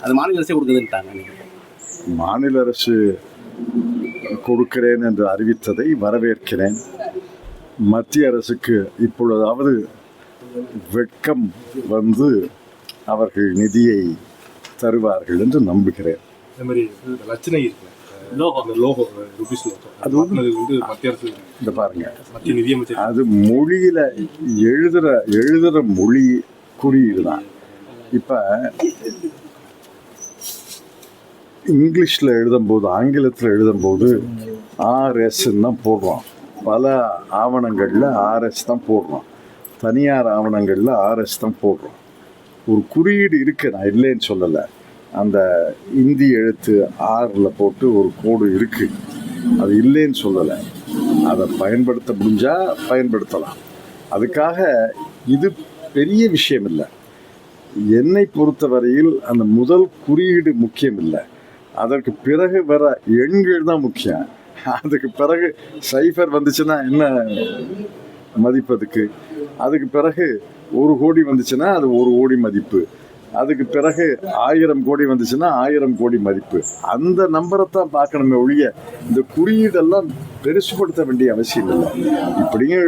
அது மாநில அரசே கொடுக்குதுன்ட்டாங்க. மாநில அரசு கொடுக்கிறேன் என்று அறிவித்ததை வரவேற்கிறேன். மத்திய அரசுக்கு இப்பொழுதாவது வெட்கம் வந்து அவர்கள் நிதியை தருவார்கள் என்று நம்புகிறேன். அது இந்த பாருங்க, அது மொழியில எழுதுற மொழி குறியீடு தான். இப்ப இங்கிலீஷில் எழுதும்போது, ஆங்கிலத்தில் எழுதும்போது ஆர்எஸ் தான் போடுறோம். பல ஆவணங்களில் ஆர்எஸ் தான் போடுறோம். தனியார் ஆவணங்களில் ஆர்எஸ் தான் போடுறோம். ஒரு குறியீடு இருக்குது, நான் இல்லைன்னு சொல்லலை. அந்த இந்தி எழுத்து ஆறில் போட்டு ஒரு கோடு இருக்குது, அது இல்லைன்னு சொல்லலை. அதை பயன்படுத்த முடிஞ்சால் பயன்படுத்தலாம். அதுக்காக இது பெரிய விஷயம் இல்லை. என்னை பொறுத்தவரையில் அந்த முதல் குறியீடு முக்கியம் இல்லை, அதற்கு பிறகு வர எண்கள் தான் முக்கியம். அதுக்கு பிறகு சைஃபர் வந்துச்சுன்னா என்ன மதிப்பு அதுக்கு? அதுக்கு பிறகு 1 கோடி வந்துச்சுன்னா அது 1 கோடி மதிப்பு. அதுக்கு பிறகு 1000 கோடி வந்துச்சுன்னா 1000 கோடி மதிப்பு. அந்த நம்பரை தான் பார்க்கணுமே ஒழிய இந்த குறியீடெல்லாம் பெருசுபடுத்த வேண்டிய அவசியம் இல்லை. இப்படியும்